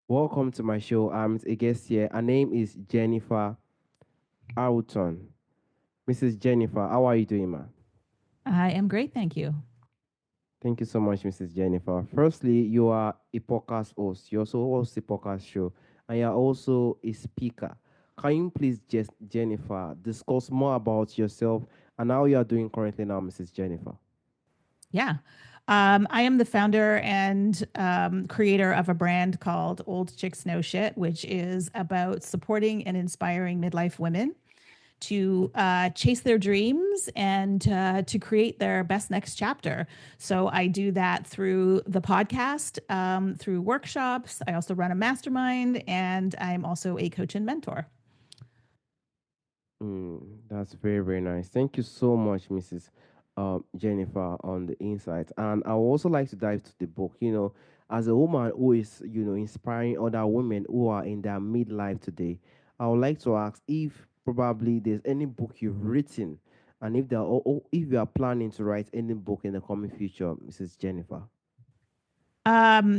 Welcome to my show. I'm a guest here. Her name is Jennifer Arthurton. Mrs. Jennifer, how are you doing, ma? I am great, thank you. Thank you so much, Mrs. Jennifer. Firstly, you are a podcast host. You also host a podcast show, and you're also a speaker. Can you please, just Jennifer, discuss more about yourself and how you are doing currently now, Mrs. Jennifer? Yeah. I am the founder and creator of a brand called Old Chicks No Shit, which is about supporting and inspiring midlife women to chase their dreams and to create their best next chapter. So I do that through the podcast, through workshops. I also run a mastermind, and I'm also a coach and mentor. That's very, very nice. Thank you so much, Mrs. Jennifer, on the insight. And I would also like to dive to the book. As a woman who is, inspiring other women who are in their midlife today, I would like to ask if probably there's any book you've written, and if you are planning to write any book in the coming future, Mrs. Jennifer.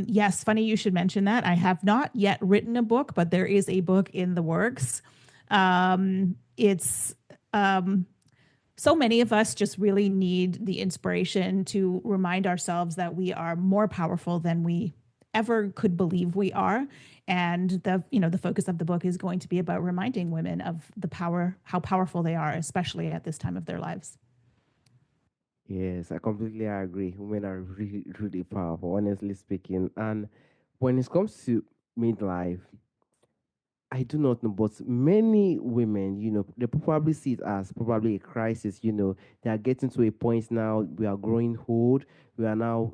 Yes, funny you should mention that. I have not yet written a book, but there is a book in the works. It's so many of us just really need the inspiration to remind ourselves that we are more powerful than we ever could believe we are. And the focus of the book is going to be about reminding women of the power, how powerful they are, especially at this time of their lives. Yes, I completely agree. Women are really, really powerful, honestly speaking. And when it comes to midlife, I do not know, but many women, they probably see it as probably a crisis. They are getting to a point now. We are growing old. We are now,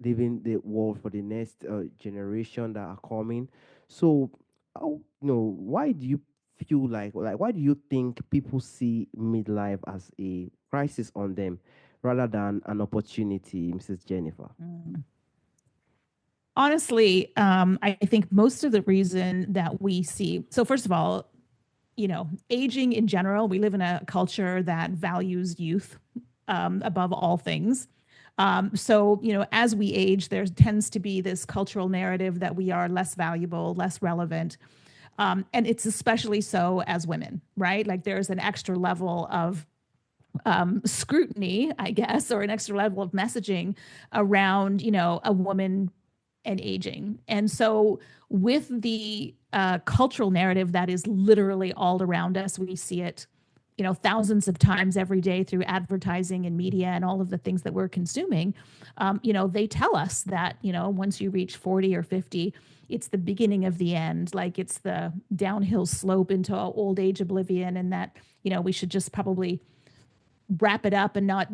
leaving the world for the next generation that are coming. So, why do you feel like why do you think people see midlife as a crisis on them rather than an opportunity, Mrs. Jennifer? Mm. Honestly, I think most of the reason that we see, so first of all, aging in general, we live in a culture that values youth above all things. So, as we age, there tends to be this cultural narrative that we are less valuable, less relevant. And it's especially so as women, right? Like there's an extra level of scrutiny, I guess, or an extra level of messaging around, a woman and aging. And so, with the cultural narrative that is literally all around us, we see it, thousands of times every day through advertising and media and all of the things that we're consuming. They tell us that, once you reach 40 or 50, it's the beginning of the end, like it's the downhill slope into old age oblivion, and that, we should just probably wrap it up and not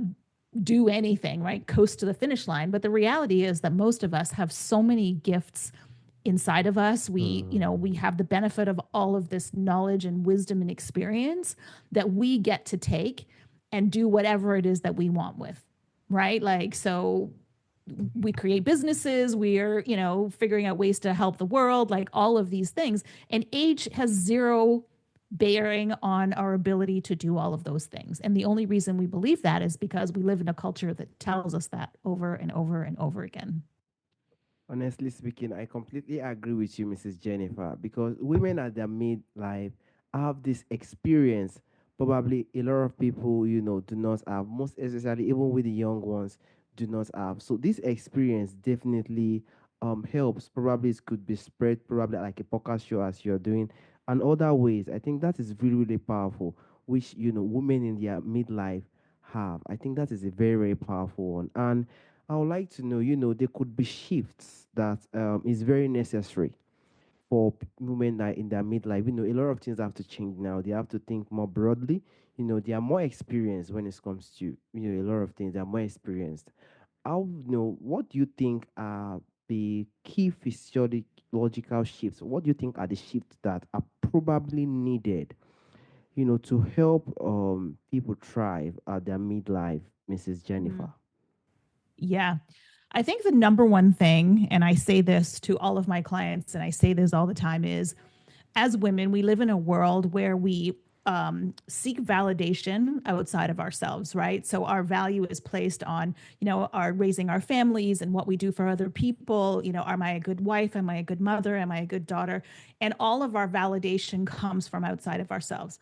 do anything, right? Coast to the finish line. But the reality is that most of us have so many gifts inside of us. We Mm. have the benefit of all of this knowledge and wisdom and experience that we get to take and do whatever it is that we want with, right? Like, so we create businesses, we are, figuring out ways to help the world, like all of these things. And age has zero bearing on our ability to do all of those things. And the only reason we believe that is because we live in a culture that tells us that over and over and over again. Honestly speaking, I completely agree with you, Mrs. Jennifer, because women at their midlife have this experience. Probably a lot of people, do not have, most especially even with the young ones, do not have. So this experience definitely helps. Probably it could be spread, probably like a podcast show as you're doing, and other ways. I think that is really, really powerful, which women in their midlife have. I think that is a very, very powerful one. And I would like to know, there could be shifts that is very necessary for women that in their midlife. A lot of things have to change now. They have to think more broadly. They are more experienced when it comes to, a lot of things. They are more experienced. What do you think are the key physiological shifts? What do you think are the shifts that are probably needed, to help people thrive at their midlife, Mrs. Mm. Jennifer? Yeah. I think the number one thing, and I say this to all of my clients, and I say this all the time, is as women, we live in a world where we seek validation outside of ourselves, right? So our value is placed on, our raising our families and what we do for other people. Am I a good wife? Am I a good mother? Am I a good daughter? And all of our validation comes from outside of ourselves.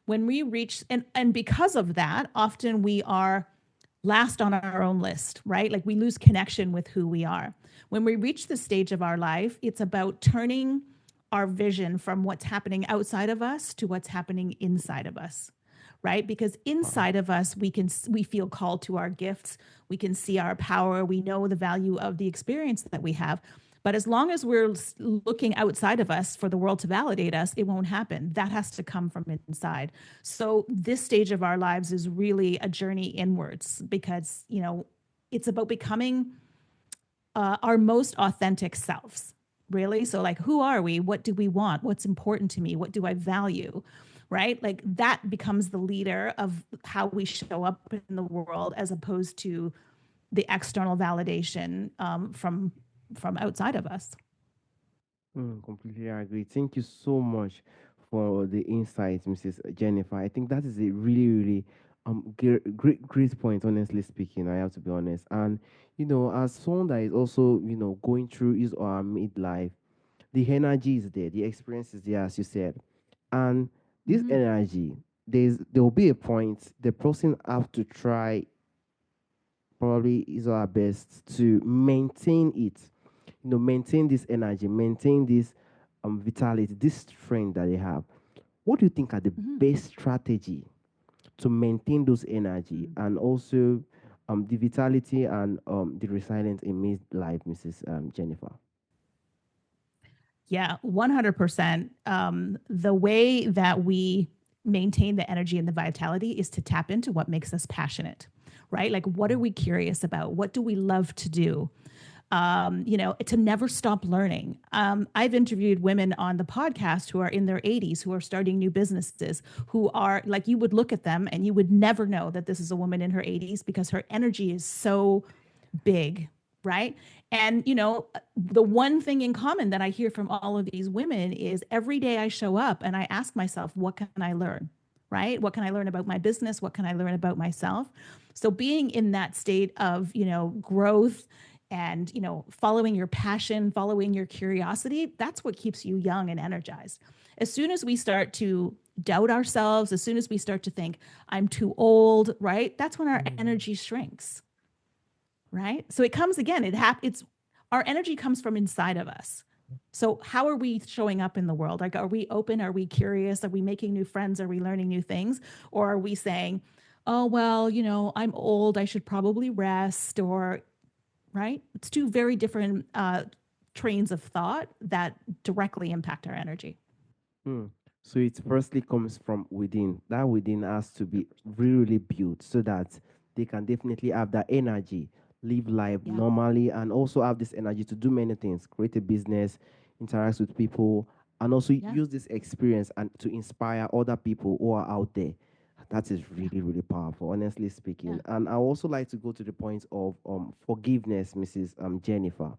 When we reach, and because of that, often we are last on our own list, right? Like we lose connection with who we are. When we reach the stage of our life, it's about turning our vision from what's happening outside of us to what's happening inside of us, right? Because Wow. inside of us we feel called to our gifts, we can see our power, we know the value of the experience that we have. But as long as we're looking outside of us for the world to validate us, it won't happen. That has to come from inside. So this stage of our lives is really a journey inwards, because it's about becoming our most authentic selves, really. So, like, who are we? What do we want? What's important to me? What do I value? Right? Like, that becomes the leader of how we show up in the world, as opposed to the external validation from outside of us. Completely agree. Thank you so much for the insights, Mrs. Jennifer. I think that is a really, really great point. Honestly speaking, I have to be honest. And as someone that is also going through his or her midlife, the energy is there, the experience is there, as you said, and this Mm-hmm. energy, there will be a point the person have to try probably his or her best to maintain it, maintain this energy, maintain this vitality, this strength that they have. What do you think are the Mm-hmm. best strategy to maintain those energy and also the vitality and the resilience in midlife, Mrs. Jennifer? Yeah, 100%. The way that we maintain the energy and the vitality is to tap into what makes us passionate, right? Like, what are we curious about? What do we love to do? To never stop learning. I've interviewed women on the podcast who are in their 80s, who are starting new businesses, who are like, you would look at them and you would never know that this is a woman in her 80s, because her energy is so big, right? And the one thing in common that I hear from all of these women is, every day I show up and I ask myself, what can I learn? Right? What can I learn about my business? What can I learn about myself? So being in that state of, growth and, following your passion, following your curiosity, that's what keeps you young and energized. As soon as we start to doubt ourselves, as soon as we start to think, I'm too old, right? That's when our Mm. energy shrinks, right? So it comes again, it's our energy comes from inside of us. So how are we showing up in the world? Like, are we open? Are we curious? Are we making new friends? Are we learning new things? Or are we saying, oh, well, I'm old, I should probably rest? Or, right? It's two very different trains of thought that directly impact our energy. Hmm. So it firstly comes from within. That within has to be really, really built so that they can definitely have that energy, live life Yeah. normally, and also have this energy to do many things, create a business, interact with people, and also Yeah. use this experience and to inspire other people who are out there. That is Yeah. really, really powerful, honestly Yeah. speaking. And I also like to go to the point of forgiveness, Mrs. Jennifer.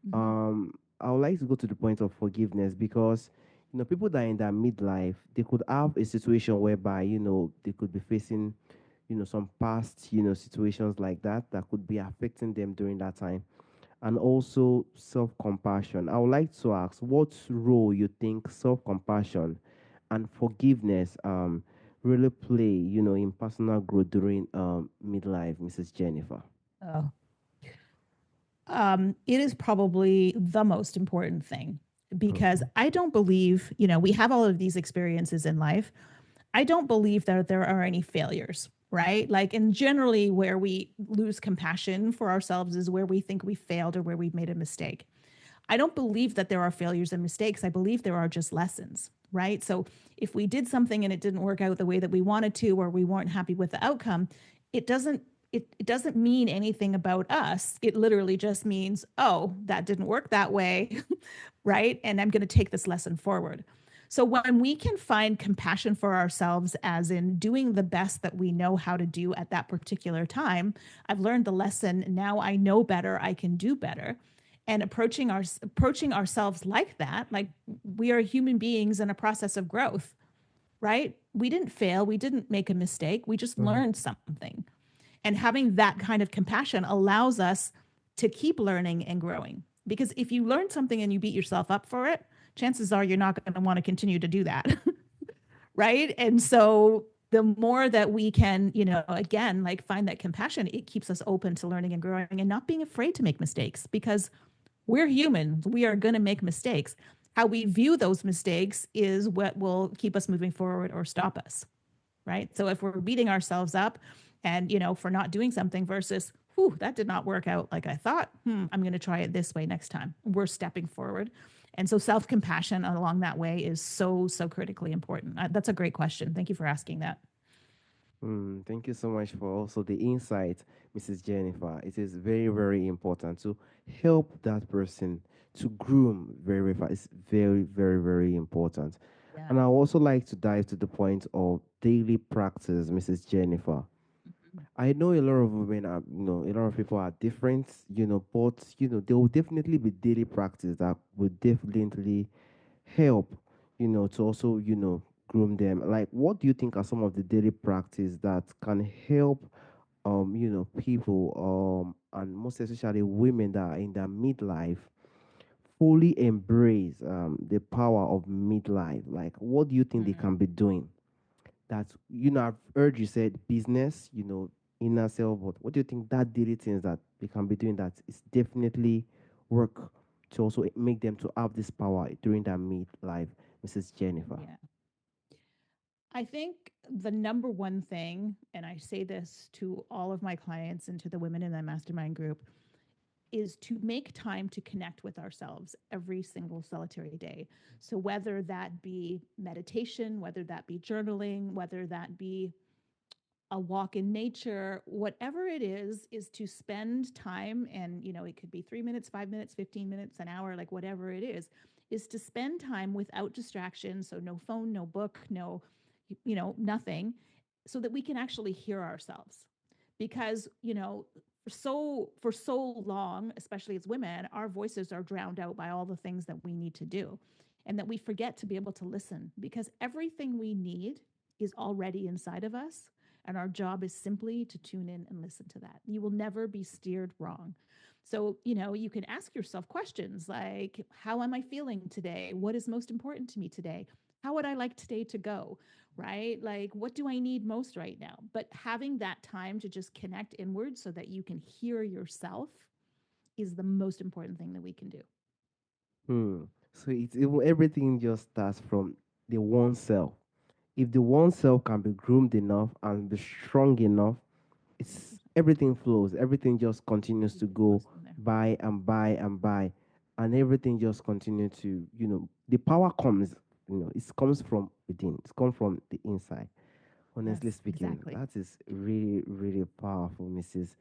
Mm-hmm. um I would like to go to the point of forgiveness because people that are in their midlife, they could have a situation whereby they could be facing some past situations like that that could be affecting them during that time, and also self-compassion. I would like to ask what role you think self-compassion and forgiveness really play in personal growth during midlife, Mrs. Jennifer. Oh. It is probably the most important thing, because Okay. I don't believe, we have all of these experiences in life. I don't believe that there are any failures, right? Like, and generally, where we lose compassion for ourselves is where we think we failed or where we've made a mistake. I don't believe that there are failures and mistakes. I believe there are just lessons, right? So if we did something and it didn't work out the way that we wanted to, or we weren't happy with the outcome, it doesn't it doesn't mean anything about us. It literally just means, oh, that didn't work that way, right? And I'm going to take this lesson forward. So when we can find compassion for ourselves, as in doing the best that we know how to do at that particular time, I've learned the lesson. Now I know better. I can do better. And approaching ourselves like that, like we are human beings in a process of growth, right? We didn't fail. We didn't make a mistake. We just Mhm. learned something. And having that kind of compassion allows us to keep learning and growing. Because if you learn something and you beat yourself up for it, chances are you're not going to want to continue to do that. Right. And so the more that we can, again, like find that compassion, it keeps us open to learning and growing and not being afraid to make mistakes because we're humans. We are going to make mistakes. How we view those mistakes is what will keep us moving forward or stop us. Right. So if we're beating ourselves up and, for not doing something versus, whew, that did not work out like I thought. I'm going to try it this way next time. We're stepping forward. And so self compassion along that way is so, so critically important. That's a great question. Thank you for asking that. Thank you so much for also the insight, Mrs. Jennifer. It is very, very important to help that person to groom very, very fast. It's very, very, very important. Yeah. And I also like to dive to the point of daily practice, Mrs. Jennifer. Mhm. I know a lot of women are, a lot of people are different, but, there will definitely be daily practice that will definitely help, to also, groom them. Like, what do you think are some of the daily practice that can help, people, and most especially women that are in their midlife fully embrace the power of midlife? Like, what do you think they can Mm. be doing? That I've heard you said business, inner self, but what do you think that daily things that they can be doing that is definitely work to also make them to have this power during their midlife, Mrs. Jennifer? Yeah. I think the number one thing, and I say this to all of my clients and to the women in the mastermind group, is to make time to connect with ourselves every single solitary day. So, whether that be meditation, whether that be journaling, whether that be a walk in nature, whatever it is to spend time. And, it could be 3 minutes, 5 minutes, 15 minutes, an hour, like whatever it is to spend time without distraction. So, no phone, no book, no, nothing, so that we can actually hear ourselves. Because, for so long, especially as women, our voices are drowned out by all the things that we need to do. And that we forget to be able to listen because everything we need is already inside of us, and our job is simply to tune in and listen to that. You will never be steered wrong. So, you can ask yourself questions like, how am I feeling today? What is most important to me today? How would I like today to go? Right? Like, what do I need most right now? But having that time to just connect inward so that you can hear yourself is the most important thing that we can do. So everything just starts from the one self. If the one self can be groomed enough and be strong enough, it's 100%. everything flows. Everything just continues to Everything go flows from there. by and by and by, and everything just continue to, the power comes. It comes from within. It comes from the inside. Honestly Yes, speaking, exactly. that is really, really powerful, Mrs.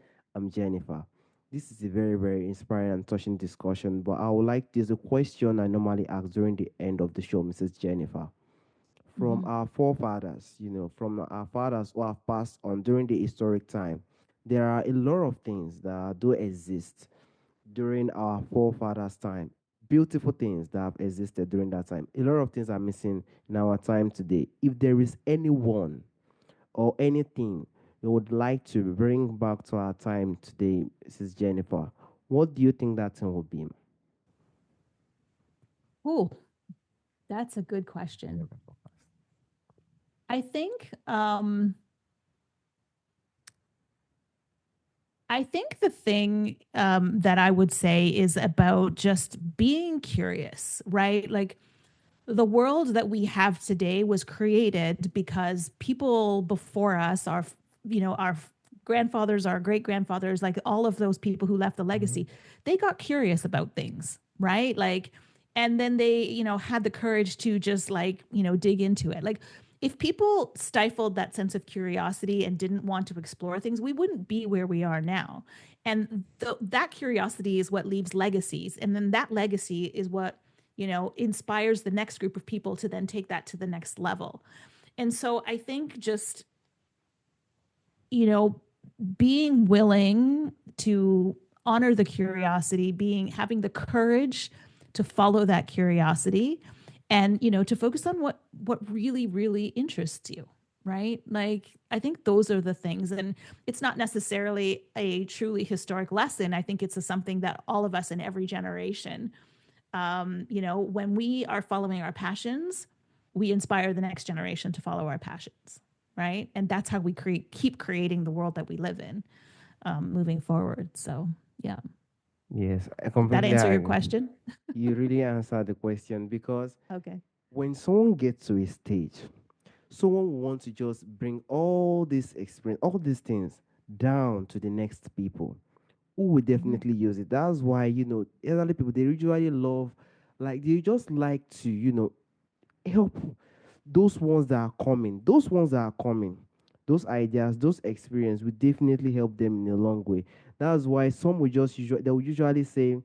Jennifer. This is a very, very inspiring and touching discussion. But I would like there's a question I normally ask during the end of the show, Mrs. Jennifer. From Mm-hmm. our forefathers, from our fathers who have passed on during the historic time, there are a lot of things that do exist during our forefathers' time. Beautiful things that have existed during that time. A lot of things are missing in our time today. If there is anyone or anything you would like to bring back to our time today, Mrs. Jennifer, what do you think that thing would be? Oh, that's a good question. I think the thing that I would say is about just being curious, right? Like the world that we have today was created because people before us, our grandfathers, our great grandfathers, like all of those people who left the legacy, they got curious about things, right? Like, and then they, had the courage to just like, dig into it. Like, if people stifled that sense of curiosity and didn't want to explore things, we wouldn't be where we are now. And that curiosity is what leaves legacies. And then that legacy is what, inspires the next group of people to then take that to the next level. And so I think just, you know, being willing to honor the curiosity, having the courage to follow that curiosity, and to focus on what really really interests you, right? Like, I think those are the things. And it's not necessarily a truly historic lesson. I think it's something that all of us in every generation, when we are following our passions, we inspire the next generation to follow our passions, right? And that's how we keep creating the world that we live in, moving forward. So yeah. Yes, I Did that completely answer your agree. question? You really answered the question because Okay. when someone gets to a stage, someone will want to just bring all this experience, all these things down to the next people who will Mm-hmm. definitely use it. That's why, elderly people, they usually love, like, they just like to, help those ones that are coming, those ideas, those experience will definitely help them in a long way. That's why some will just usually they will usually say,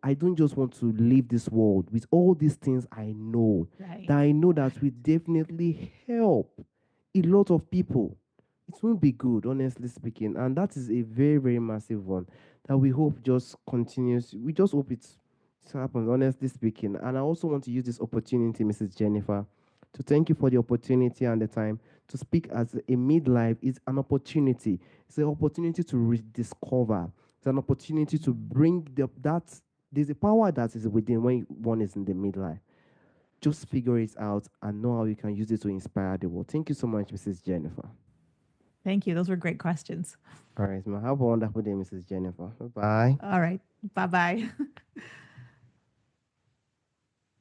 I don't just want to leave this world with all these things Right. that I know that will definitely help a lot of people. It won't be good, honestly speaking, and that is a very very massive one that we hope just continues. We just hope it happens, honestly speaking. And I also want to use this opportunity, Mrs. Jennifer, to thank you for the opportunity and the time to speak as a midlife is an opportunity. It's an opportunity to rediscover. It's an opportunity to Mm-hmm. bring that there's a power that is within when one is in the midlife. Just figure it out and know how you can use it to inspire the world. Thank you so much, Mrs. Jennifer. Thank you. Those were great questions. All right, ma. Have a wonderful day, Mrs. Jennifer. Bye bye. All right. Bye bye.